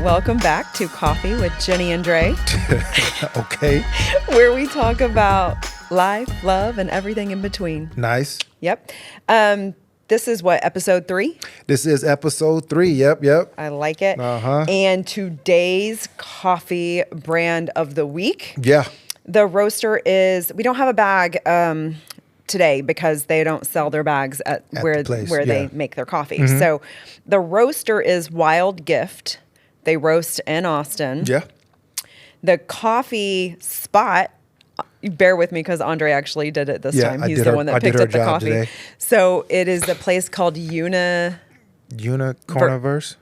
welcome back to Coffee with Jenni and Dre. Okay. Where we talk about life, love, and everything in between. Nice. Yep. This is what, episode 3? This is episode 3. Yep. I like it. Uh-huh. And today's coffee brand of the week. Yeah. The roaster is, we don't have a bag today because they don't sell their bags at where they make their coffee. Mm-hmm. So the roaster is Wild Gift. They roast in Austin. Yeah. The coffee spot, bear with me because Andre actually did it this time. He's the one that picked up the coffee. Today. So it is a place called Unicorniverse?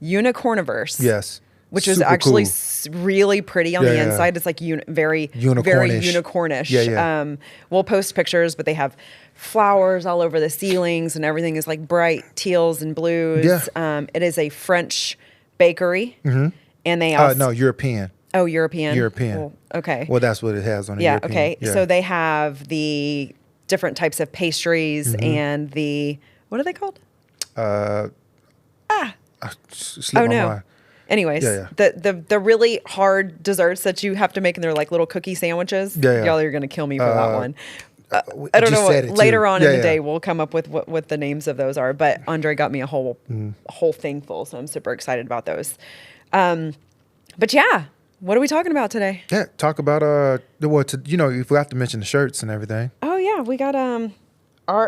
Unicorniverse. Yes. Which is Super actually cool. Really pretty on the inside. It's like very unicornish. Yeah. We'll post pictures, but they have flowers all over the ceilings and everything is like bright teals and blues. Yeah. It is a French bakery. Mm-hmm. And they also... No, European. Oh, European? European. Well, okay. Well, that's what it has on the European. Okay. Yeah. So they have the different types of pastries and the... What are they called? Anyways, the really hard desserts that you have to make, and they're like little cookie sandwiches. Yeah. Y'all are going to kill me for that one. I don't know what, later on in the day we'll come up with what the names of those are, but Andre got me a whole thing full, so I'm super excited about those. But yeah, what are we talking about today? Yeah, talk about you forgot to mention the shirts and everything. Oh yeah, we got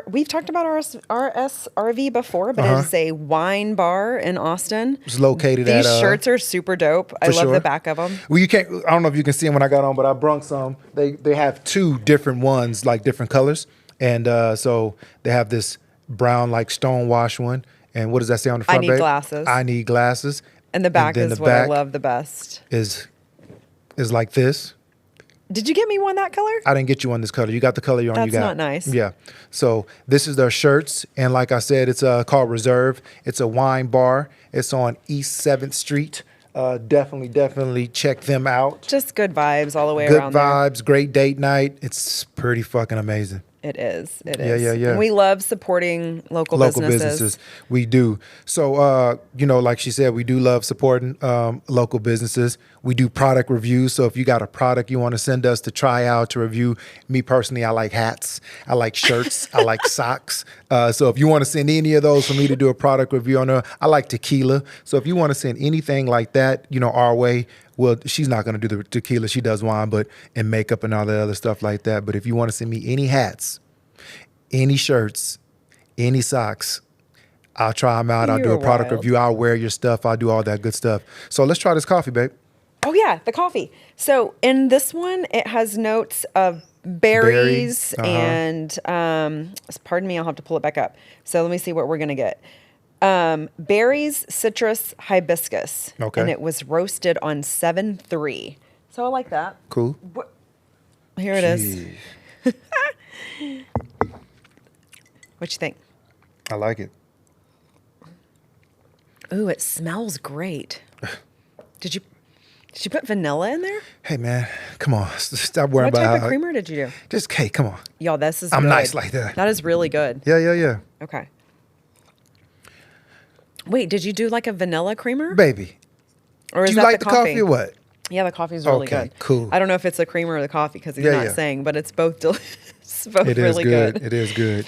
we've talked about RSRV before, but it's a wine bar in Austin. It's located These shirts are super dope. I love the back of them. Well, I don't know if you can see them when I got on, but I brung some. They have 2 different ones, like different colors. And so they have this brown, like stonewash one. And what does that say on the front, I need glasses. I need glasses. And the back is what I love the best. Is like this. Did you get me one that color? I didn't get you one this color. You got the color you got. That's not nice. Yeah. So this is their shirts. And like I said, it's called Reserve. It's a wine bar. It's on East 7th Street. Definitely check them out. Just good vibes all the way around there. Good vibes, great date night. It's pretty fucking amazing. It is. Yeah. And we love supporting local businesses. We do. So, like she said, we do love supporting local businesses. We do product reviews. So if you got a product you want to send us to try out, to review, me personally, I like hats. I like shirts. I like socks. So if you want to send any of those for me to do a product review on there, I like tequila. So if you want to send anything like that, our way, well, she's not going to do the tequila. She does wine, and makeup and all that other stuff like that. But if you want to send me any hats, any shirts, any socks, I'll try them out. I'll do a product review. I'll wear your stuff. I'll do all that good stuff. So let's try this coffee, babe. Oh, yeah, the coffee. So in this one, it has notes of berries and, pardon me, I'll have to pull it back up. So let me see what we're going to get. Berries, citrus, hibiscus. Okay. And it was roasted on 7-3. So I like that. Cool. Here it is. What you think? I like it. Ooh, it smells great. Did you put vanilla in there? Hey man, come on. Stop worrying about what type of creamer did you do? Just come on. Y'all, this is I'm good. nice like that. That is really good. Yeah. Okay. Wait, did you do like a vanilla creamer? Baby. Or is do you that like the coffee or what? Yeah, the coffee's really good. Cool. I don't know if it's the creamer or the coffee because he's not saying, but it's both delicious. Both it really is good. It is good.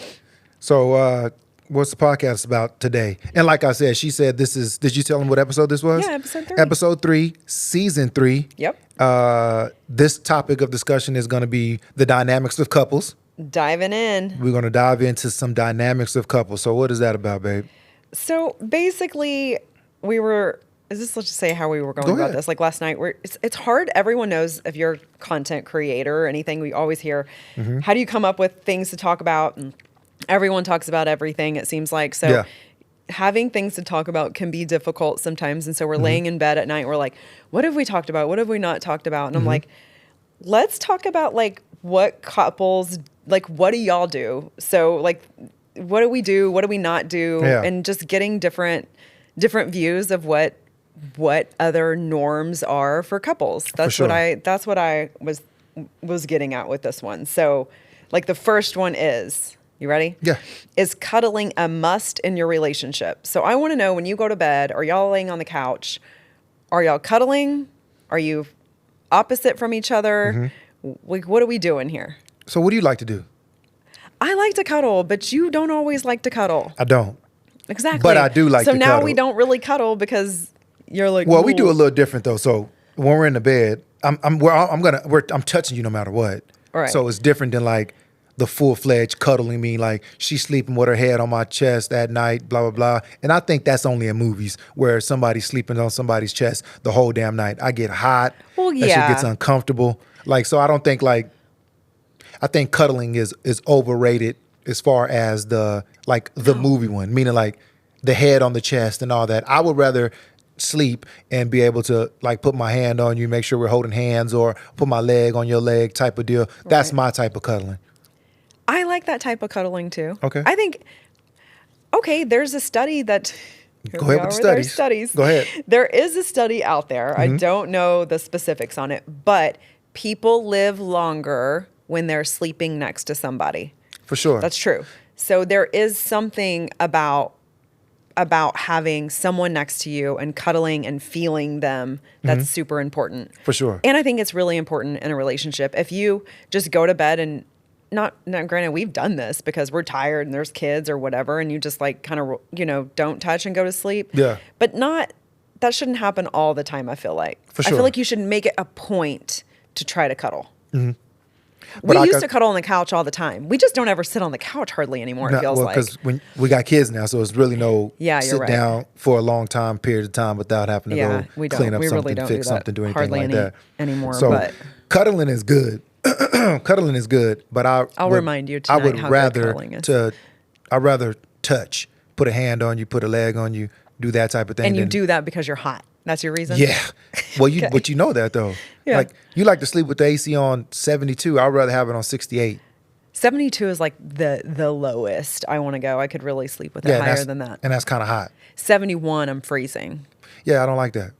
So what's the podcast about today? And like I said, she said this is, did you tell them what episode this was? Yeah, episode 3. Episode 3, season 3. Yep. This topic of discussion is going to be the dynamics of couples. Diving in. We're going to dive into some dynamics of couples. So what is that about, babe? So basically, let's just say how we were going about this. Like last night, it's hard. Everyone knows if you're a content creator or anything, we always hear, how do you come up with things to talk about? And everyone talks about everything, it seems like. So having things to talk about can be difficult sometimes. And so we're laying in bed at night. We're like, what have we talked about? What have we not talked about? And I'm like, let's talk about like what couples, like what do y'all do? So like, what do we do? What do we not do? Yeah. And just getting different views of what other norms are for couples. That's what I was getting at with this one. So like the first one is You ready? Yeah. Is cuddling a must in your relationship? So I want to know, when you go to bed, are y'all laying on the couch? Are y'all cuddling? Are you opposite from each other? Like, what are we doing here? So what do you like to do? I like to cuddle, but you don't always like to cuddle. I don't. Exactly. But I do like to So now cuddle. we don't really cuddle because you're like, Well, we do a "Ooh." little different though. So when we're in the bed, I'm touching you no matter what. Right. So it's different than like the full-fledged cuddling me, like she's sleeping with her head on my chest at night, blah, blah, blah. And I think that's only in movies where somebody's sleeping on somebody's chest the whole damn night. I get hot. Well, That shit yeah. gets uncomfortable. Like, so I don't think like, I think cuddling is overrated as far as the movie one, meaning like the head on the chest and all that. I would rather sleep and be able to like put my hand on you, make sure we're holding hands, or put my leg on your leg type of deal. That's my type of cuddling. I like that type of cuddling too. Okay. I think, okay, there's a study that. Go ahead with the studies. Go ahead. There is a study out there. I don't know the specifics on it, but people live longer when they're sleeping next to somebody. For sure. That's true. So there is something about having someone next to you and cuddling and feeling them that's super important. For sure. And I think it's really important in a relationship. If you just go to bed and not granted, we've done this because we're tired and there's kids or whatever, and you just like kind of, don't touch and go to sleep. Yeah. But that shouldn't happen all the time, I feel like. For sure. I feel like you should make it a point to try to cuddle. But We used to cuddle on the couch all the time. We just don't ever sit on the couch hardly anymore, it feels like. Because when we got kids now, so it's really no Yeah, you're sit right. down for a long time period of time without having to Yeah, go we don't. clean up We really something, don't fix do that something, do anything hardly like that anymore, So but- cuddling is good. Cuddling is good, but I'll remind you I tonight would how good rather cuddling is. I'd rather touch, put a hand on you, put a leg on you, do that type of thing. And you than- do that because you're hot. That's your reason? Yeah. Well, Okay. but you know that though. Yeah. Like you like to sleep with the AC on 72. I'd rather have it on 68. 72 is like the lowest I want to go. I could really sleep with it and higher that's- than that. And that's kind of hot. 71, I'm freezing. Yeah, I don't like that.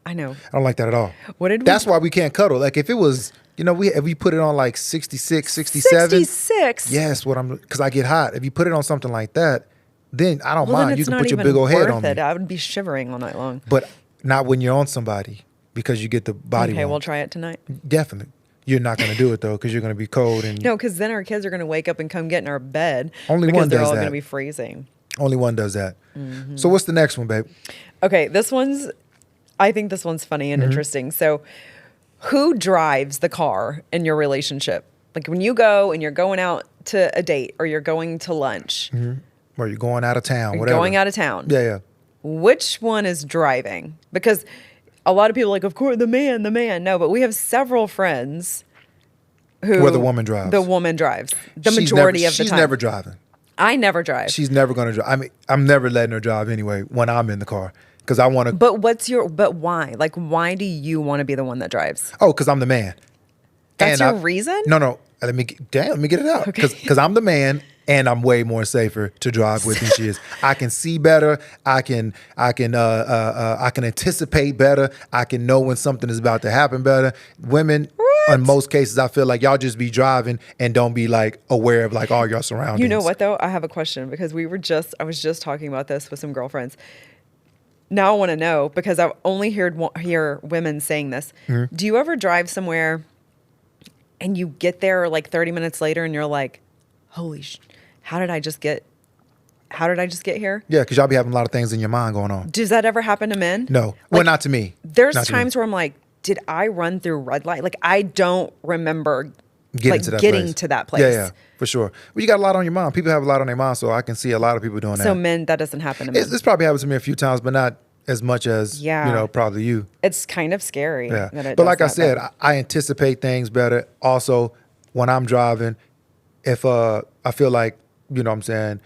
I know. I don't like that at all. What did we- That's why we can't cuddle. Like if it was, if we put it on like 66, 67. 66? Yes, because I get hot. If you put it on something like that, then I don't Well, then mind. You it's can not put your even big old head worth on me. it. I would be shivering all night long. But not when you're on somebody because you get the body Okay, warmth. we'll try it tonight. Definitely. You're not going to do it though because you're going to be cold and No, because then our kids are going to wake up and come get in our bed. Only because one they're does all that. going to be freezing. only one does that. So what's the next one, babe? Okay, I think this one's funny and interesting. So, who drives the car in your relationship? Like when you go and you're going out to a date or you're going to lunch, Or you're going out of town, you're whatever. going out of town. Yeah. Which one is driving? Because a lot of people are like, of course, the man. No, but we have several friends who Where the woman drives. The woman drives the She's majority of the She's time. never driving. I never drive. She's never going to drive. I mean, I'm never letting her drive anyway when I'm in the car because I want to. But why? Like, why do you want to be the one that drives? Oh, because I'm the man. That's And your reason? No. Let me get it out. Okay. Because I'm the man and I'm way more safer to drive with than she is. I can see better. I can anticipate better. I can know when something is about to happen better. Women, in most cases, I feel like y'all just be driving and don't be like aware of like all your surroundings. You know what though? I have a question because I was just talking about this with some girlfriends. Now I want to know because I've only hear women saying this. Mm-hmm. Do you ever drive somewhere and you get there like 30 minutes later and you're like, holy how did I just get here? Yeah, because y'all be having a lot of things in your mind going on. Does that ever happen to men? No. Well, not to me. There's Not to me. times where I'm like, did I run through red light? Like I don't remember Getting to that place. place. Yeah, for sure. Well, you got a lot on your mind. People have a lot on their mind, so I can see a lot of people doing that. So men, that doesn't happen to men. It's probably happened to me a few times, but not as much as probably you. It's kind of scary. Yeah. That it But does like I that said, bad. I anticipate things better. Also, when I'm driving, if I feel like, you know what I'm saying,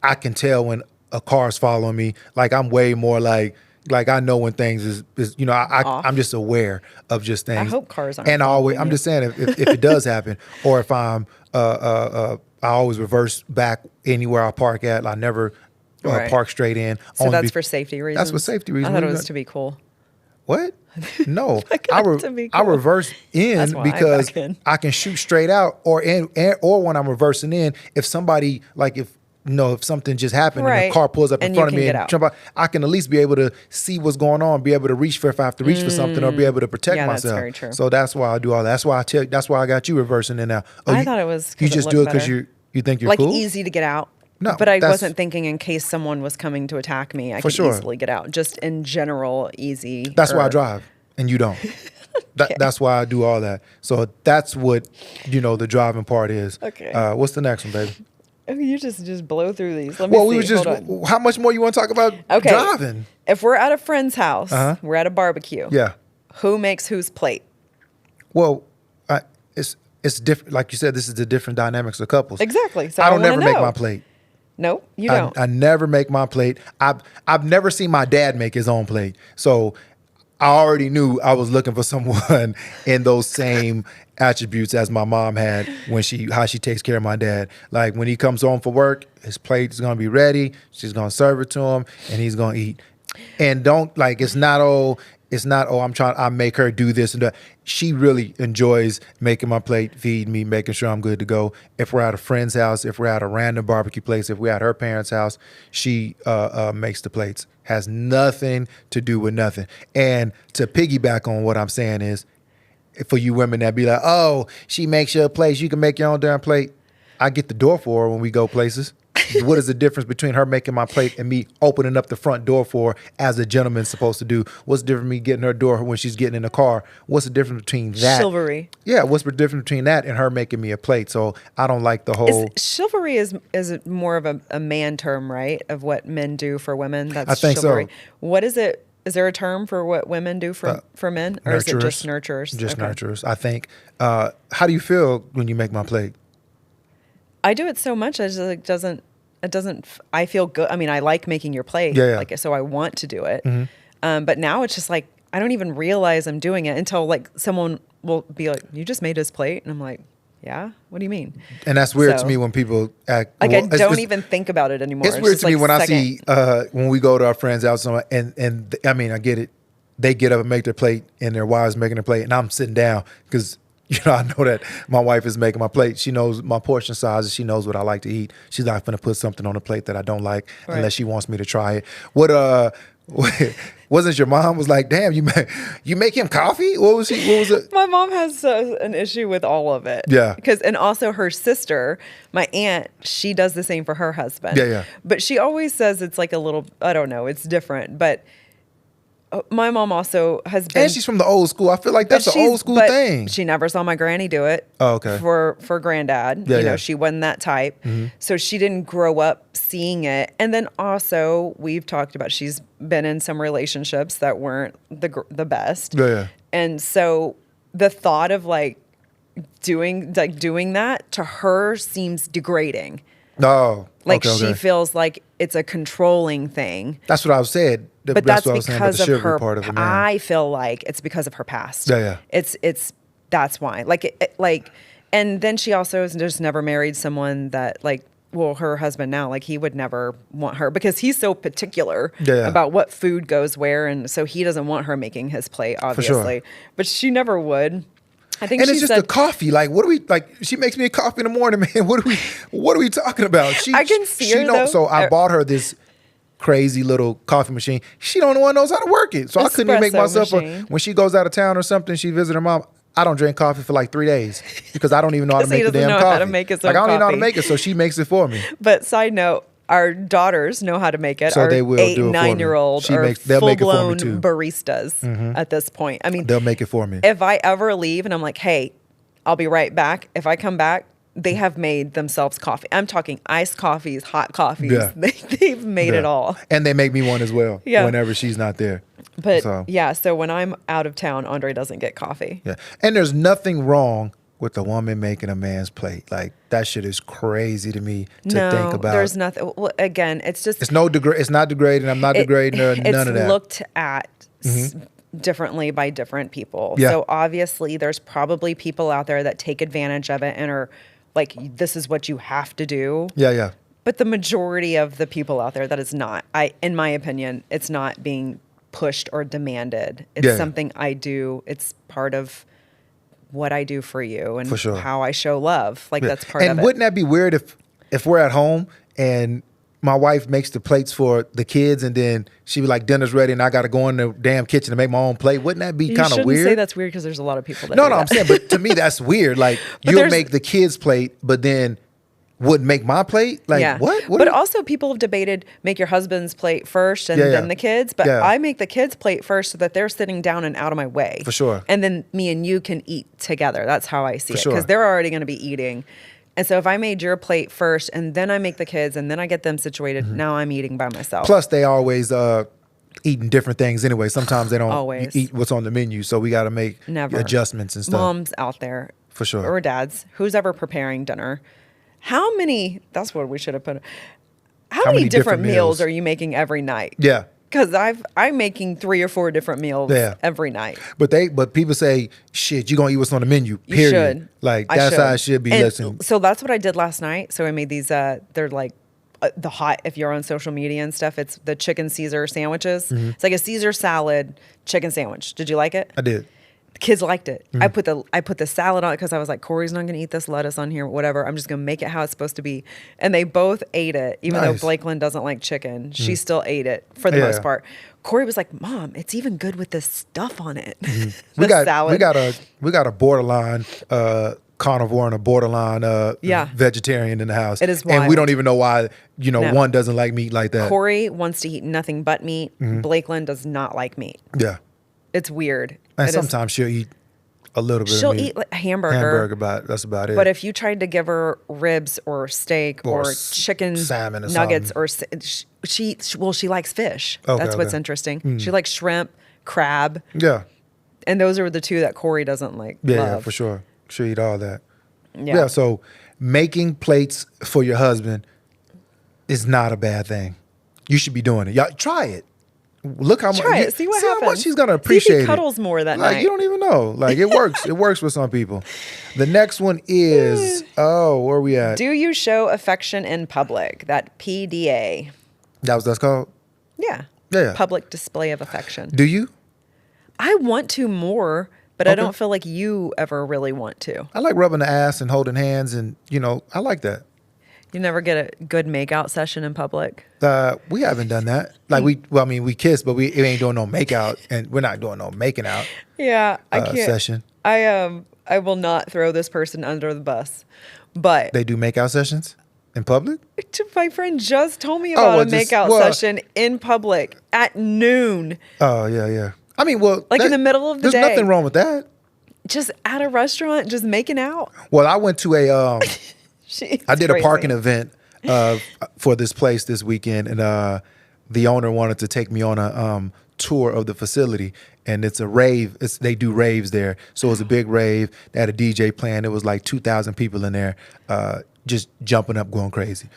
I can tell when a car's following me. Like I'm way more like I know when things is I'm just aware of just things. I hope cars aren't And following I'm you. just saying if it does happen, or if I'm I always reverse back anywhere I park at. I never Right. park straight in. So only that's for safety reasons. That's for safety reasons. I thought it What do you was got? to be cool. What? No, be I cool. reverse in That's why I because back in. I can shoot straight out, or when I'm reversing in, if somebody like if something just happened and a Right. car pulls up in And you front of can me get and out. jump out, I can at least be able to see what's going on, be able to reach for if I have to reach for something, or be able to protect Yeah, that's myself. very true. So that's why I do all that. That's why I got you reversing in now. Oh, I thought it was 'cause you it just looked do it because better. you think you're Like cool. easy to get out. No, but I that's- wasn't thinking in case someone was coming to attack me, I For could sure. easily get out. Just in general, easy. That's why I drive, and you don't. That's why I do all that. So that's what the driving part is. Okay. What's the next one, baby? Oh, you just blow through these. Let me Well, see. we was just. Hold on. How much more you want to talk about Okay. driving? If we're at a friend's house, we're at a barbecue. Yeah. Who makes whose plate? Well, it's different. Like you said, this is the different dynamics of couples. Exactly. So I don't wanna never make know. my plate. No, you don't. I never make my plate. I've never seen my dad make his own plate. So I already knew I was looking for someone in those same attributes as my mom had how she takes care of my dad. Like when he comes home for work, his plate is gonna be ready. She's gonna serve it to him, and he's gonna eat. And I make her do this and that. She really enjoys making my plate, feeding me, making sure I'm good to go. If we're at a friend's house, if we're at a random barbecue place, if we're at her parents' house, she makes the plates. Has nothing to do with nothing. And to piggyback on what I'm saying is, for you women that be like, oh, she makes you a plate, you can make your own damn plate. I get the door for her when we go places. What is the difference between her making my plate and me opening up the front door for her as a gentleman's supposed to do? What's the difference between getting her door when she's getting in the car? What's the difference between that? Chivalry. Yeah, what's the difference between that and her making me a plate? So I don't like the whole... Chivalry is more of a man term, right? Of what men do for women. That's I think so. chivalry. What is it? Is there a term for what women do for men? Or is it just nurturers? Just Okay. nurturers, I think. How do you feel when you make my plate? I do it so much, I just it doesn't, I feel good. I mean, I like making your plate. Yeah. Like, so I want to do it. But now it's just like, I don't even realize I'm doing it until like someone will be like, you just made his plate. And I'm like, yeah, what do you mean? And that's weird to So- me when people act... Like, well, I don't even think about it anymore. It's weird just to me like when I second. see when we go to our friends' house and I mean, I get it. They get up and make their plate, and their wives making their plate, and I'm sitting down because I know that my wife is making my plate. She knows my portion sizes. She knows what I like to eat. She's not going to put something on the plate that I don't like unless she wants me to try it. Wasn't your mom was like, damn, you make him coffee? What was it? My mom has an issue with all of it. Yeah. And also her sister, my aunt, she does the same for her husband. Yeah. But she always says it's like a little, I don't know, it's different. But my mom also has been. And she's from the old school. I feel like that's an old school thing. She never saw my granny do it. Oh, okay. For granddad. Yeah. She wasn't that type. So she didn't grow up seeing it. And then also we've talked about she's been in some relationships that weren't the best. Yeah. And so the thought of doing that to her seems degrading. No. Like okay. she feels like it's a controlling thing. That's what I said. But that's what I was saying about because the of chivalry her. part of it, man. I feel like it's because of her past. Yeah. It's that's why. And then she also has just never married someone that her husband now, he would never want her because he's so particular about what food goes where, and so he doesn't want her making his plate, obviously. But she never would. I think and she it's just said, the coffee. Like, what do we like? She makes me a coffee in the morning, man. What are we talking about? I can see her, though. So I bought her this crazy little coffee machine. She don't knows how to work it. So I couldn't even make Espresso myself when she goes out of town or something, she visits her mom. I don't drink coffee for like 3 days because I don't even know how to make the damn coffee. How to make his own I don't even know how to coffee. make it, so she makes it for me. But side note, our daughters know how to make it. So our they will 8 do it and for me. 9-year-old They'll are make it for me full-blown too. baristas at this point. I mean, They'll make it for me. if I ever leave and I'm like, hey, I'll be right back. If I come back, they have made themselves coffee. I'm talking iced coffees, hot coffees. Yeah. They've made it all. And they make me one as well whenever she's not there. But so when I'm out of town, Andre doesn't get coffee. Yeah. And there's nothing wrong with a woman making a man's plate. Like, that shit is crazy to me to think about. There's nothing. Well, again, it's just. It's not degrading. I'm not degrading her. None of that. It's looked at differently by different people. Yeah. So obviously there's probably people out there that take advantage of it and are like, this is what you have to do. Yeah. But the majority of the people out there, that is not, in my opinion, it's not being pushed or demanded. It's something I do. It's part of what I do for you and for sure. how I show love. Like that's part of it. And wouldn't that be weird if we're at home and my wife makes the plates for the kids and then she be like, dinner's ready and I got to go in the damn kitchen to make my own plate? Wouldn't that be kind of weird? You shouldn't say that's weird because there's a lot of people that No, do that. I'm saying, but to me, that's weird. Like, you'll make the kids' plate, but then wouldn't make my plate? Like, what? But also people have debated make your husband's plate first and then the kids. But I make the kids' plate first so that they're sitting down and out of my way. For sure. And then me and you can eat together. That's how I see it. Sure. Because they're already going to be eating. And so if I made your plate first and then I make the kids and then I get them situated, now I'm eating by myself. Plus, they always eating different things anyway. Sometimes they don't always eat what's on the menu. So we got to make adjustments and stuff. Moms out there. For sure. Or dads. Who's ever preparing dinner? How many, that's what we should have put. How many different meals are you making every night? Yeah. Because I'm making 3 or 4 different meals every night. But people say, shit, you're going to eat what's on the menu, period. You should. Like, that's how it should be. Listen. So that's what I did last night. So I made these, they're like the hot, if you're on social media and stuff, it's the chicken Caesar sandwiches. It's like a Caesar salad chicken sandwich. Did you like it? I did. The kids liked it. I put the salad on it because I was like, Corey's not going to eat this lettuce on here, whatever. I'm just going to make it how it's supposed to be. And they both ate it, even though Blakelyn doesn't like chicken. She still ate it for the most part. Corey was like, Mom, it's even good with this stuff on it. We got a borderline carnivore and a borderline vegetarian in the house. It is wild. And we don't even know why, one doesn't like meat like that. Corey wants to eat nothing but meat. Blakelyn does not like meat. Yeah. It's weird. And sometimes she'll eat a little bit of meat. She'll eat like hamburger. That's about it. But if you tried to give her ribs or steak or chicken salmon or nuggets something. she likes fish. Okay, That's what's interesting. She likes shrimp, crab. Yeah. And those are the 2 that Corey doesn't like. Yeah, for sure. She'll eat all that. Yeah. So making plates for your husband is not a bad thing. You should be doing it. Y'all try it. Look how much. See what happens. How much he's gonna appreciate. See if he cuddles more that night. You don't even know. Like it works. It works for some people. The next one is where are we at? Do you show affection in public? That PDA. That's called. Yeah. Yeah. Public display of affection. Do you? I want to more, but I don't feel like you ever really want to. I like rubbing the ass and holding hands, and I like that. You never get a good makeout session in public? We haven't done that. Like we kiss, but we ain't doing no makeout, and we're not doing no making out. Yeah, I can't. Session. I will not throw this person under the bus, but they do makeout sessions in public. My friend just told me about a makeout session in public at noon. Oh yeah. I mean, in the middle of the day. There's nothing wrong with that. Just at a restaurant, just making out. Well, I went to a. I did a parking event for this place this weekend, and the owner wanted to take me on a tour of the facility. And it's a rave. They do raves there, so it was a big rave. They had a DJ playing. It was like 2,000 people in there, just jumping up, going crazy.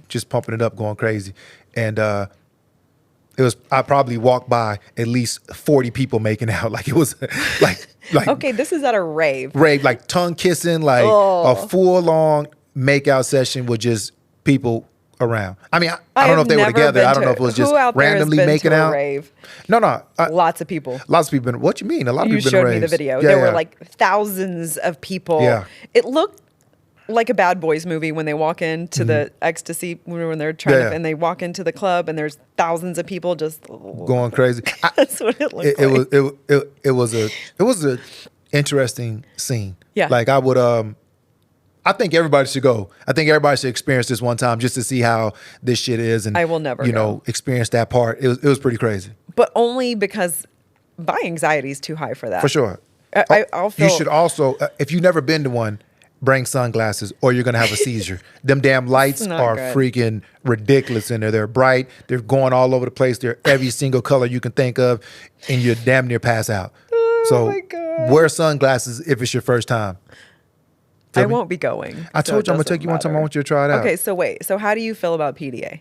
Just pumping it up, going crazy. And it was. I probably walked by at least 40 people making out. Like it was like. Okay, this is at a rave. Rave, like tongue kissing, like a full long makeout session with just people around. I mean, I don't know if they were together. I don't know if it was just randomly making out. Rave? No. Lots of people. Lots of people. What you mean? A lot of people. You showed me the video. There were like thousands of people. Yeah. It looked like a Bad Boys movie when they walk into the ecstasy when they're trying to, and they walk into the club and there's thousands of people just going crazy. That's what it looked like. It was a interesting scene. Yeah. Like I would I think everybody should go. I think everybody should experience this one time just to see how this shit is, and I will never go. Experience that part. It was pretty crazy. But only because my anxiety is too high for that. For sure. I'll feel. You should also, if you've never been to one, bring sunglasses or you're gonna have a seizure. Them damn lights are freaking ridiculous in there. They're bright. They're going all over the place. They're every single color you can think of, and you're damn near pass out. Oh my God. Wear sunglasses if it's your first time. I won't be going. I told you I'm gonna take you one time. I want you to try it out. Okay, so wait. So how do you feel about PDA?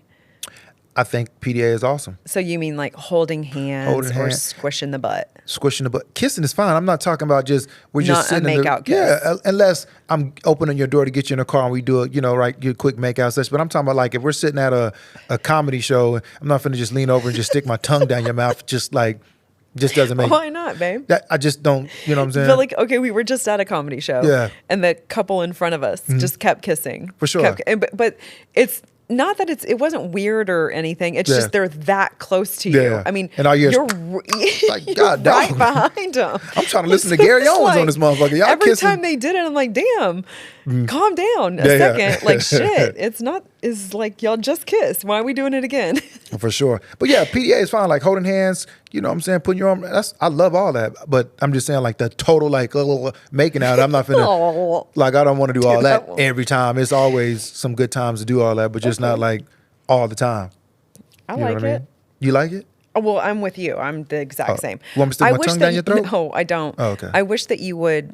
I think PDA is awesome. So you mean like holding hands or squishing the butt? Squishing the butt. Kissing is fine. I'm not talking about we're just sitting a make-out kiss. Yeah, unless I'm opening your door to get you in a car and we do a quick make-out session. But I'm talking about like if we're sitting at a comedy show, I'm not finna just lean over and just stick my tongue down your mouth. Just doesn't make. Why not, babe? I just don't. You know what I'm saying? I feel like, okay, we were just at a comedy show. Yeah. And the couple in front of us just kept kissing. For sure. But it's not that it wasn't weird or anything. It's just they're that close to you. Yeah. I mean, and you're like, God, right behind them. I'm trying to listen to Gary Owens on this motherfucker. Y'all every kissing. time they did it, I'm like, damn, calm down a second. Like, shit, it's like, y'all just kissed. Why are we doing it again? For sure. But yeah, PDA is fine. Like holding hands, you know what I'm saying? Putting your arm, I love all that. But I'm just saying like the total making out, I'm not finna, I don't want to do all that every time. It's always some good times to do all that, but just not like all the time. I like it. You like it? Oh, well, I'm with you. I'm the exact same. You want me to stick my tongue down your throat? No, I don't. Oh, okay. I wish that you would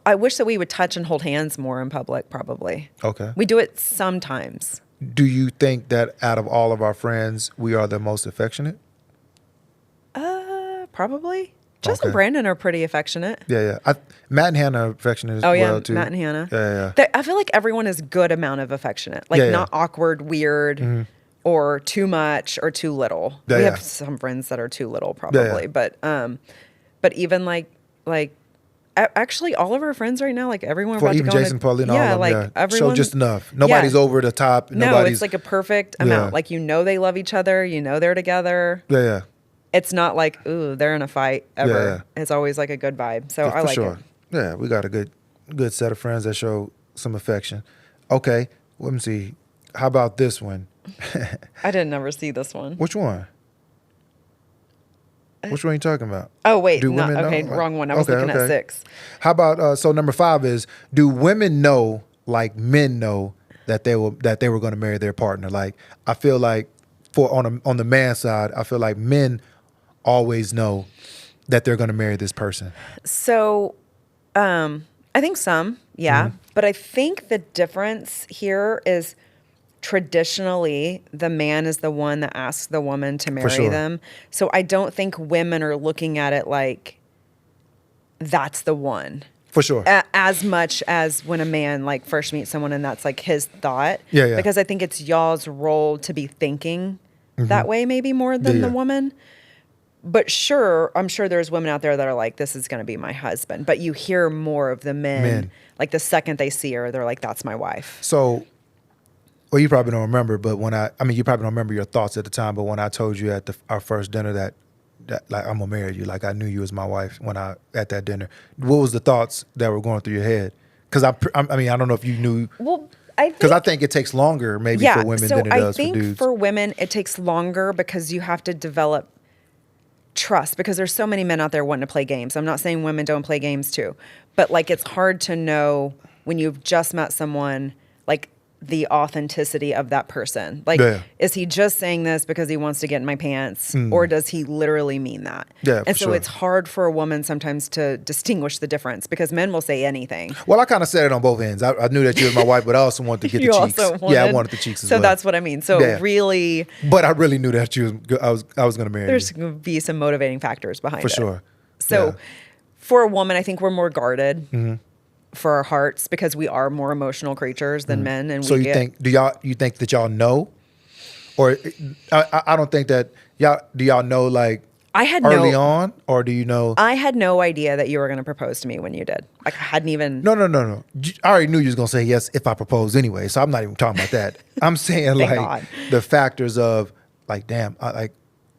I wish that we would touch and hold hands more in public, probably. Okay. We do it sometimes. Do you think that out of all of our friends, we are the most affectionate? Probably. Justin and Brandon are pretty affectionate. Yeah. Matt and Hannah are affectionate as well, too. Matt and Hannah. Yeah. I feel like everyone is good amount of affectionate. Like, not awkward, weird, or too much or too little. We have some friends that are too little, probably. But even like actually all of our friends right now, like everyone about even to go Jason, Pauline, all of them, everyone. So just enough. Nobody's over the top. No, it's like a perfect amount. Like, they love each other. They're together. Yeah. It's not like, ooh, they're in a fight ever. It's always like a good vibe. So I like it. Yeah, we got a good set of friends that show some affection. Okay, let me see. How about this one? I didn't ever see this one. Which one? Which one are you talking about? Oh, wait. Wrong one. I was looking at 6. How about, so number 5 is, do women know, like men know, that they were going to marry their partner? Like, I feel like on the man side, I feel like men always know that they're going to marry this person. So, I think some, but I think the difference here is traditionally the man is the one that asks the woman to marry them. So I don't think women are looking at it like that's the one. For sure. As much as when a man like first meets someone and that's like his thought. Yeah. Because I think it's y'all's role to be thinking that way maybe more than the woman. But sure, I'm sure there's women out there that are like, this is going to be my husband. But you hear more of the men. Like the second they see her, they're like, that's my wife. So, well, you probably don't remember, but you probably don't remember your thoughts at the time, but when I told you at our first dinner that like, I'm going to marry you, like I knew you as my wife at that dinner, what was the thoughts that were going through your head? Because I don't know if you knew. Well, because I think it takes longer maybe for women than it does for dudes. I think for women, it takes longer because you have to develop trust, because there's so many men out there wanting to play games. I'm not saying women don't play games too, but like it's hard to know when you've just met someone, like the authenticity of that person. Like, is he just saying this because he wants to get in my pants, or does he literally mean that? Yeah, and so it's hard for a woman sometimes to distinguish the difference, because men will say anything. Well, I kind of said it on both ends. I knew that you were my wife, but I also wanted to get the cheeks. I wanted the cheeks as well. So that's what I mean. So really, but I really knew that I was going to marry you. There's going to be some motivating factors behind it. For sure. So for a woman, I think we're more guarded. For our hearts, because we are more emotional creatures than men. And so you think that y'all know, or I don't think that do y'all know like I had early on, or do you know? I had no idea that you were going to propose to me when you did. Like I hadn't even. No. I already knew you was going to say yes if I proposed anyway. So I'm not even talking about that. I'm saying like the factors of like, damn, I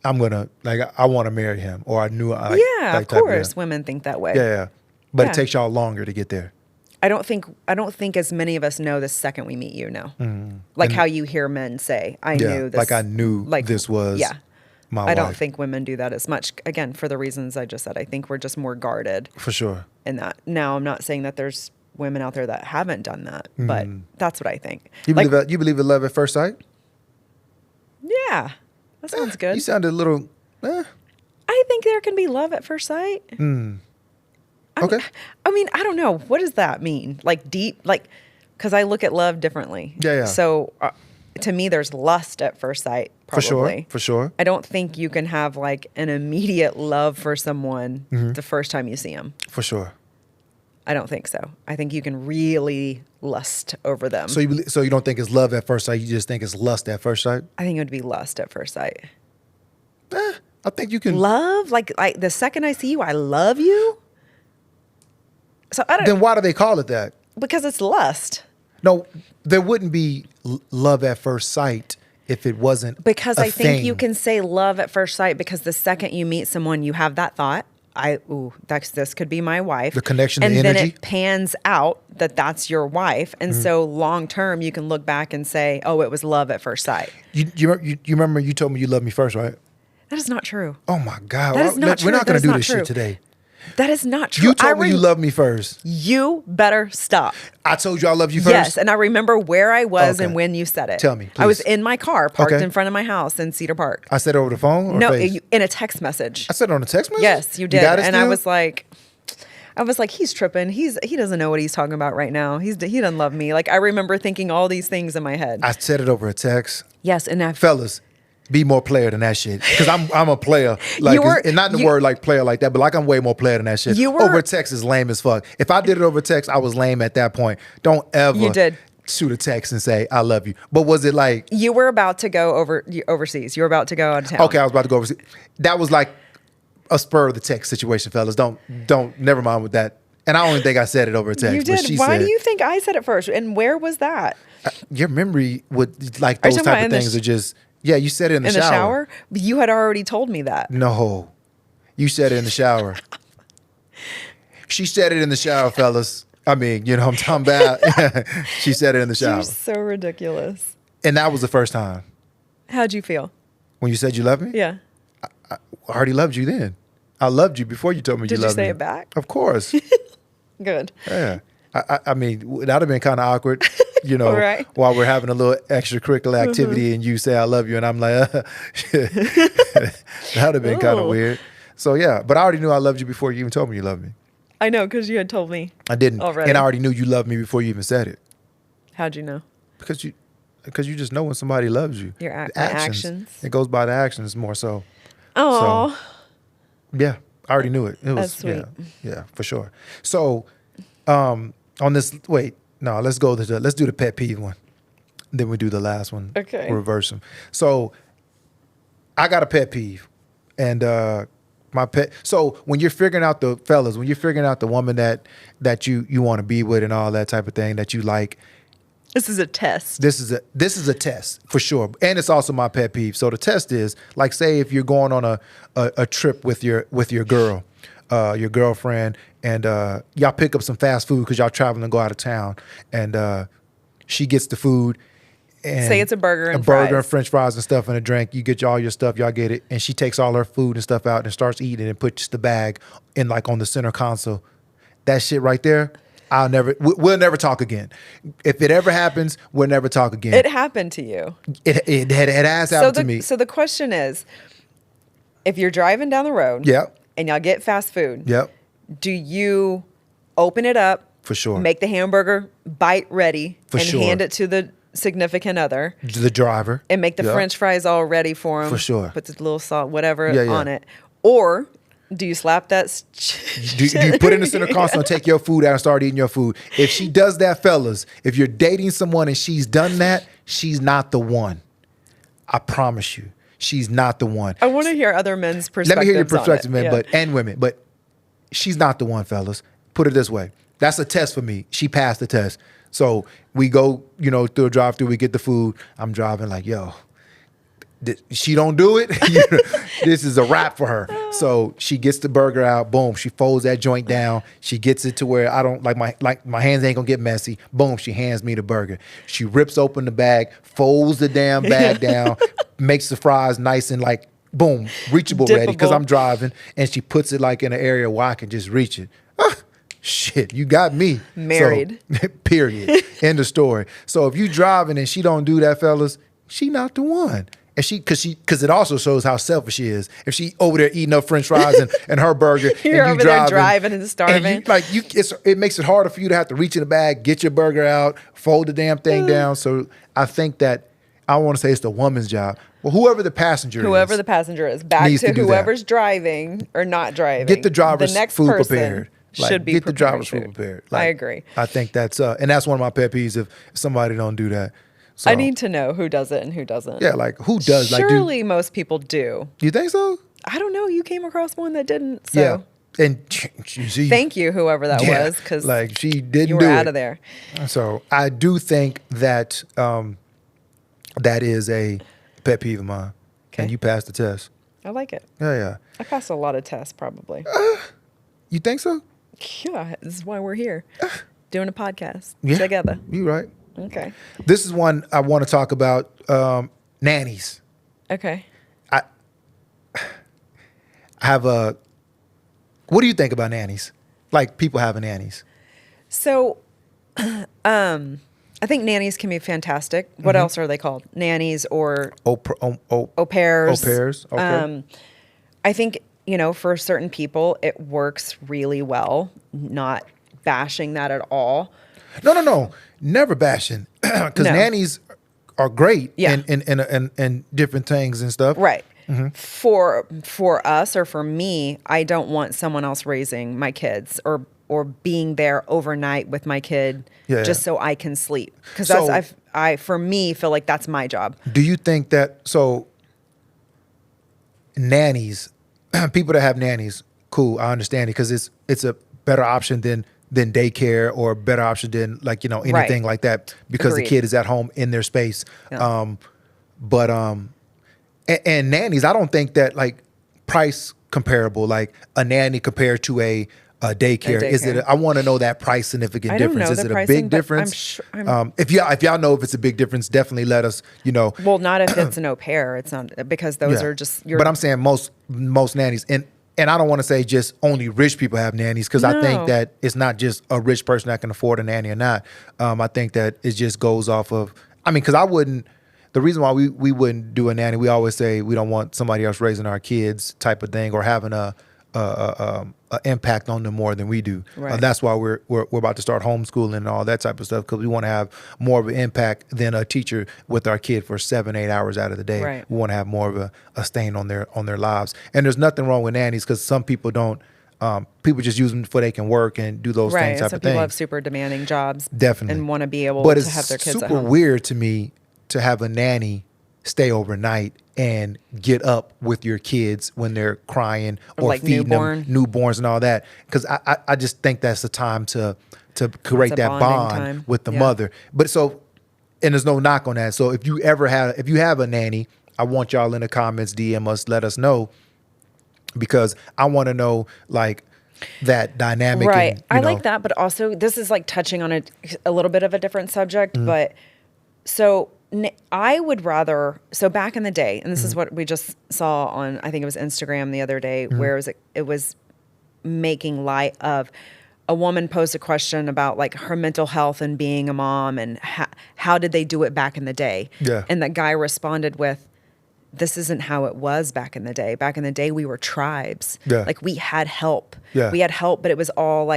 want to marry him, or I knew. Of course, women think that way. Yeah. But it takes y'all longer to get there. I don't think as many of us know the second we meet you know. Like how you hear men say, I knew this. Like I knew this was my wife. I don't think women do that as much. Again, for the reasons I just said, I think we're just more guarded. For sure. In that. Now, I'm not saying that there's women out there that haven't done that, but that's what I think. You believe in love at first sight? Yeah. That sounds good. You sounded a little, I think there can be love at first sight. Okay. I mean, I don't know. What does that mean? Like deep, like, because I look at love differently. Yeah. So to me, there's lust at first sight, probably. For sure. I don't think you can have like an immediate love for someone the first time you see them. For sure. I don't think so. I think you can really lust over them. So you don't think it's love at first sight? You just think it's lust at first sight? I think it would be lust at first sight. I think you can Love? Like the second I see you, I love you? So I don't. Then why do they call it that? Because it's lust. No, there wouldn't be love at first sight if it wasn't Because a I think thing. you can say love at first sight because the second you meet someone, you have that thought. This could be my wife. The connection, and the then energy. it pans out that that's your wife, and so long term you can look back and say, "Oh, it was love at first sight." You remember you told me you loved me first, right? That is not true. Oh my God, That is not true. We're not That going is to do not this true. shit today. That is not true. You told me you loved me first. You better stop. I told you I love you first. Yes, and I remember where I was and Okay. when you said it. Tell me, I was please. in my car, parked Okay. in front of my house in Cedar Park. I said it over the phone or No, face? in a text message. I said it on a text message? Yes, you did. got it And I still? was like, he's tripping. He doesn't know what he's talking about right now. He doesn't love me. Like I remember thinking all these things in my head. I said it over a text. Yes, and Fellas, be more player than that shit. Because I'm a player. Like, You were- and not in the you- word like player like that, but like I'm way more player than that shit. You were- Over text is lame as fuck. If I did it over text, I was lame at that point. Don't ever You did. shoot a text and say, I love you. But was it like, you were about to go overseas. You were about to go out of town. okay, I was about to go overseas. That was like a spur of the text situation, fellas. Don't never mind with that. And I don't even think I said it over a text. You But did. she Why said, do you think I said it first? And where was that? your memory would like Are you those talking type about of in the things are just, yeah, you said it in the In shower. the shower? You had already told me that. No, you said it in the shower. She said it in the shower, fellas. I mean, you know what I'm talking about. She said it in the shower. You're so ridiculous. And that was the first time. How'd you feel? When you said you loved me? Yeah. I already loved you then. I loved you before you told me Did you you loved me. say it back? Of course. Good. Yeah. I mean, that'd have been kind of awkward, you know, Right. while we're having a little extracurricular activity and you say I love you and I'm like, that'd have been kind of Ooh. weird. So yeah, but I already knew I loved you before you even told me you loved me. I know, because you had told me. I didn't. Already. And I already knew you loved me before you even said it. How'd you know? Because you just know when somebody loves you. Your The actions. It goes by the actions more so. Oh, Yeah, I already knew it. It was That's sweet. yeah, for sure. So, on this, let's do the pet peeve one. Then we do the last one. Okay. Reverse them. So, I got a pet peeve, and my pet. So when you're figuring out the fellas, when you're figuring out the woman that you want to be with and all that type of thing that you like. this is a test. This is a test for sure, and it's also my pet peeve. So the test is like, say if you're going on a trip with your girl, your girlfriend, and y'all pick up some fast food because y'all traveling and go out of town, and she gets the food. And Say it's a burger and burger fries. and French fries and stuff and a drink. You get all your stuff, y'all get it, and she takes all her food and stuff out and starts eating and puts the bag in like on the center console. That shit right there. We'll never talk again. If it ever happens, we'll never talk again. It happened to you. It has happened to me. So the question is, if you're driving down the road, Yep. and y'all get fast food, Yep. do you open it up, For sure. make the hamburger bite ready, For and sure. hand it to the significant other, The driver. and make the Yep. French fries all ready for him? For sure. Put the little salt, whatever, Yeah, yeah. on it, or do you slap that? Do you put it in the center console and take your food out and start eating your food? If she does that, fellas, if you're dating someone and she's done that, she's not the one. I promise you. She's not the one. I want to hear other men's perspectives. Let me hear your on it. perspective, man, Yeah. and women. But she's not the one, fellas. Put it this way. That's a test for me. She passed the test. So we go, through a drive-through, we get the food. I'm driving like, yo, she don't do it. This is a wrap for her. So she gets the burger out. Boom. She folds that joint down. She gets it to where I don't my hands ain't gonna get messy. Boom. She hands me the burger. She rips open the bag, folds the damn bag down, makes the fries nice and like boom, reachable ready because Dippable. I'm driving, and she puts it like in an area where I can just reach it. Shit, you got me. Married. So, period. End of story. So if you driving and she don't do that, fellas, she not the one. And because it also shows how selfish she is. If she over there eating up French fries and her burger, You're and you over there driving and starving. it makes it harder for you to have to reach in the bag, get your burger out, fold the damn thing down. So I think that I want to say it's the woman's job. Well, whoever the passenger the passenger is, back needs to to do whoever's driving or not driving. Get the driver's the next food person prepared. Should be get the preparing driver's food prepared. I agree. I think that's and that's one of my pet peeves if somebody don't do that. So I need to know who does it and who doesn't. yeah, like who does? Surely most people do. You think so? I don't know. You came across one that didn't. So. Yeah. And you see, thank you, whoever that was, because like she didn't. You were out of there. So I do think that that is a pet peeve of mine. Okay. And you passed the test. I like it. Yeah. I passed a lot of tests, probably. You think so? Yeah, this is why we're here, doing a podcast yeah, together. You're right. Okay. This is one I want to talk about. Nannies. Okay. I have a. What do you think about nannies? Like people having nannies. So, I think nannies can be fantastic. What else are they called? Nannies or au pairs. Au pairs. Okay. I think, for certain people, it works really well. Not bashing that at all. No. Never bashing. Because nannies are great in different things and stuff. Right. Mm-hmm. For us or for me, I don't want someone else raising my kids or being there overnight with my kid just so I can sleep. Because I for me feel like that's my job. Do you think that nannies, people that have nannies, cool, I understand it because it's a better option than daycare or a better option than anything like that because Agreed. The kid is at home in their space. Yeah. And nannies, I don't think that price comparable, like a nanny compared to a daycare. Is it? I want to know that price significant difference. Is it a big difference? If y'all know if it's a big difference, definitely let us. Well, not if it's an au pair. It's not because those are just. But I'm saying most nannies and I don't want to say just only rich people have nannies because I think that it's not just a rich person that can afford a nanny or not. I think that it just goes off of. Because I wouldn't. The reason why we wouldn't do a nanny, we always say we don't want somebody else raising our kids type of thing or having a impact on them more than we do. Right. That's why we're about to start homeschooling and all that type of stuff because we want to have more of an impact than a teacher with our kid for 7-8 hours out of the day. Right. We want to have more of a stain on their lives. And there's nothing wrong with nannies because some people don't. People just use them so they can work and do those things. Type some of people things. have super demanding jobs, definitely, and want to be able to have their kids at home. But it's super weird to me to have a nanny stay overnight and get up with your kids when they're crying or feeding them newborns and all that. Because I just think that's the time to create that bond with the mother. But and there's no knock on that. So if you have a nanny, I want y'all in the comments, DM us, let us know. Because I want to know that dynamic. Right. And, I like that. But also this is touching on a little bit of a different subject. But so I would rather, back in the day, and this is what we just saw on, I think it was Instagram the other day, where it was making light of a woman posed a question about her mental health and being a mom and how did they do it back in the day? Yeah. And that guy responded with, this isn't how it was back in the day. Back in the day, we were tribes. Yeah. We had help. Yeah. We had help, but it was all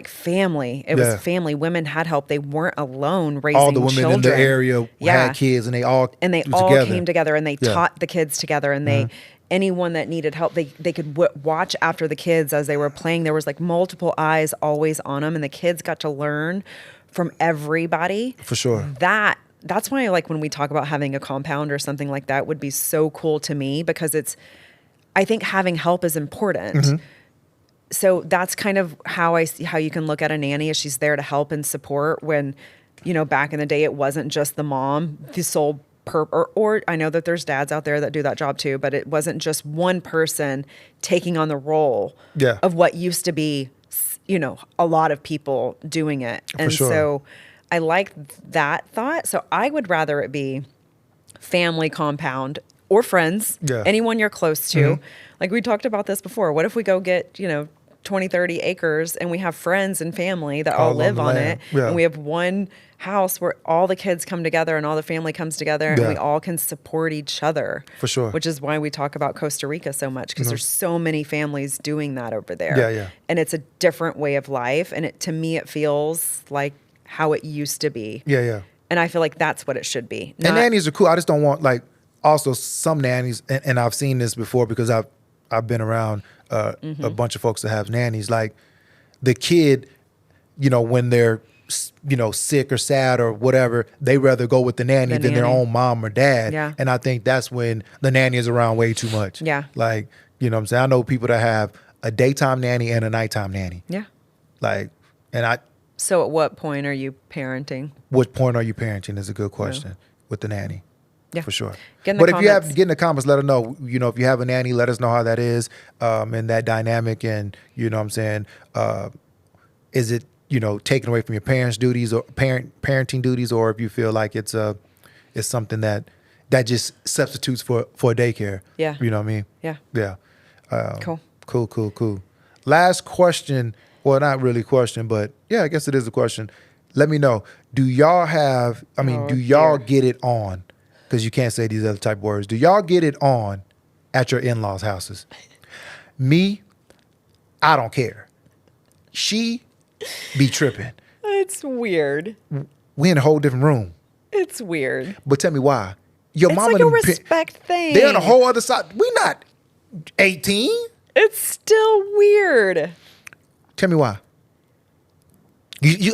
family. It was family. Women had help. They weren't alone raising children. All the women in the area had kids, and they all came together, and they taught the kids together, and they anyone that needed help, they could watch after the kids as they were playing. There was multiple eyes always on them, and the kids got to learn from everybody. For sure. That's why when we talk about having a compound or something like that would be so cool to me because I think having help is important. Mm-hmm. So that's kind of how I see how you can look at a nanny is she's there to help and support when, back in the day, it wasn't just the mom, the sole or I know that there's dads out there that do that job too, but it wasn't just one person taking on the role of what used to be, a lot of people doing it. And so I like that thought. So I would rather it be family compound or friends, anyone you're close to. We talked about this before. What if we go get, 20, 30 acres and we have friends and family that all live on it. Yeah. And we have one house where all the kids come together and all the family comes together and we all can support each other. For sure. Which is why we talk about Costa Rica so much because there's so many families doing that over there. Yeah. And it's a different way of life. And to me, it feels like how it used to be. Yeah. And I feel like that's what it should be. And nannies are cool. I just don't want like also some nannies, and I've seen this before because I've been around a bunch of folks that have nannies. Like the kid, when they're sick or sad or whatever, they rather go with the nanny than their own mom or dad. Yeah. And I think that's when the nanny is around way too much. Yeah. Like, what I'm saying? I know people that have a daytime nanny and a nighttime nanny. Yeah. Like, So at what point are you parenting? What point are you parenting is a good question with the nanny. Yeah. For sure. Get in the comments. Get in the comments, let us know. If you have a nanny, let us know how that is, and that dynamic, and what I'm saying, is it, taken away from your parents' duties or parenting duties, or if you feel like it's something that just substitutes for daycare. Yeah. You know what I mean? Yeah. Yeah. Cool. Cool. Last question. Well, not really question, but yeah, I guess it is a question. Let me know. Do y'all get it on? Because you can't say these other type of words. Do y'all get it on at your in-laws' houses? Me, I don't care. She be tripping. It's weird. We in a whole different room. It's weird. But tell me why. Your It's mama like a respect thing. They're on a whole other side. We not 18. It's still weird. Tell me why.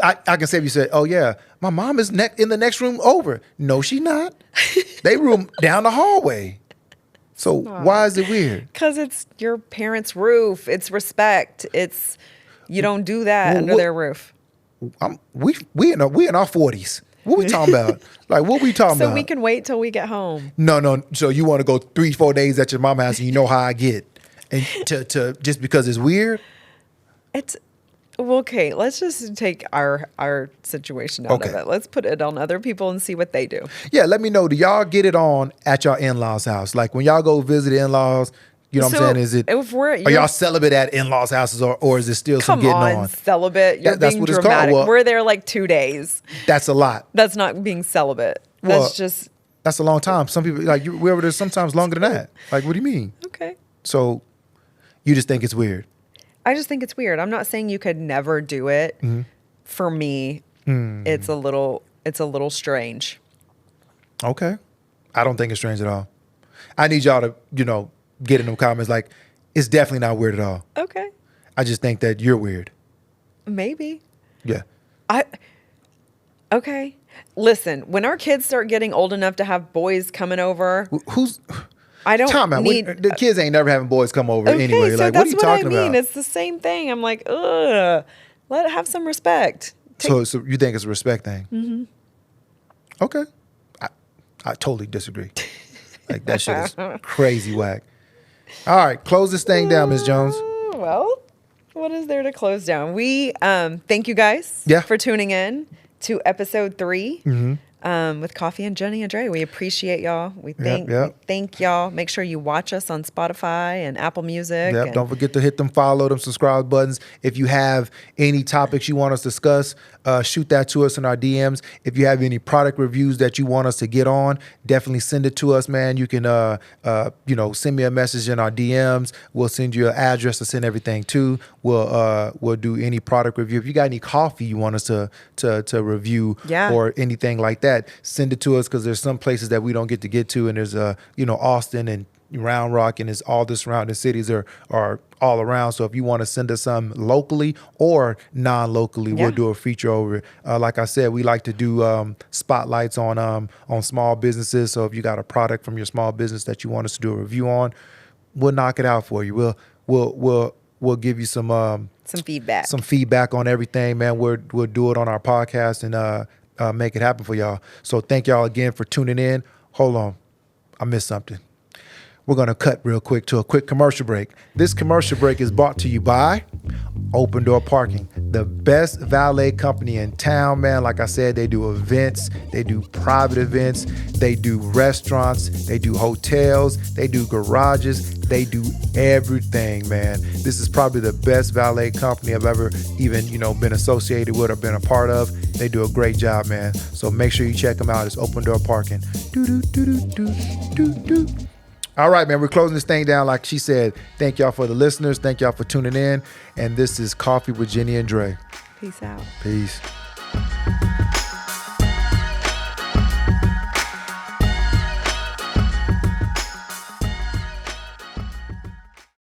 I can say if you said, "Oh yeah, my mom is in the next room over." No, she not. They room down the hallway. So why is it weird? Because it's your parents' roof. It's respect. You don't do that under their roof. We in our 40s. What we talking about? Like what we talking about? So we can wait till we get home. No. So you want to go 3-4 days at your mama's house and you know how I get, and to just because it's weird. It's okay. Let's just take our situation out of it. Let's put it on other people and see what they do. Yeah, let me know. Do y'all get it on at your in-laws' house? Like when y'all go visit the in-laws, what I'm saying? Is it? Are y'all celibate at in-laws' houses, or is it still some getting on? Celibate. You're that's being what it's dramatic. called. Well, we're there like 2 days. That's a lot. That's not being celibate. That's a long time. Some people we're over there sometimes longer than that. Like, what do you mean? Okay. So, you just think it's weird? I just think it's weird. I'm not saying you could never do it. Mm-hmm. For me, it's a little strange. Okay. I don't think it's strange at all. I need y'all to, get in them comments like, it's definitely not weird at all. Okay. I just think that you're weird. Maybe. Yeah. Okay. Listen, when our kids start getting old enough to have boys coming over. I don't need... The kids ain't never having boys come over anyway. So like, what are you talking about? It's the same thing. I'm like, ugh. Let it have some respect. So you think it's a respect thing? Mm-hmm. Okay. I totally disagree. Like, that shit is crazy whack. All right. Close this thing down, Ms. Jones. Well, what is there to close down? We thank you guys for tuning in to episode 3. Mm-hmm. With Coffee and Jenni and Dre. We appreciate y'all. We thank y'all. Make sure you watch us on Spotify and Apple Music. Yep. Don't forget to hit them follow, them subscribe buttons. If you have any topics you want us to discuss, shoot that to us in our DMs. If you have any product reviews that you want us to get on, definitely send it to us, man. You can, send me a message in our DMs. We'll send you an address to send everything to. We'll do any product review. If you got any coffee you want us to review or anything like that, send it to us, because there's some places that we don't get to, and there's Austin and Round Rock, and it's all the surrounding cities are all around. So if you want to send us some locally or non-locally, we'll do a feature over it. Like I said, we like to do spotlights on small businesses. So if you got a product from your small business that you want us to do a review on, we'll knock it out for you. We'll give you some feedback on everything, man. We'll do it on our podcast and make it happen for y'all. So thank y'all again for tuning in. Hold on, I missed something. We're going to cut real quick to a quick commercial break. This commercial break is brought to you by Open Door Parking, the best valet company in town, man. Like I said, they do events, they do private events, they do restaurants, they do hotels, they do garages, they do everything, man. This is probably the best valet company I've ever even, been associated with or been a part of. They do a great job, man. So make sure you check them out. It's Open Door Parking. All right, man, we're closing this thing down. Like she said, thank y'all for the listeners. Thank y'all for tuning in. And this is Coffee with Jenni and Dre. Peace out. Peace.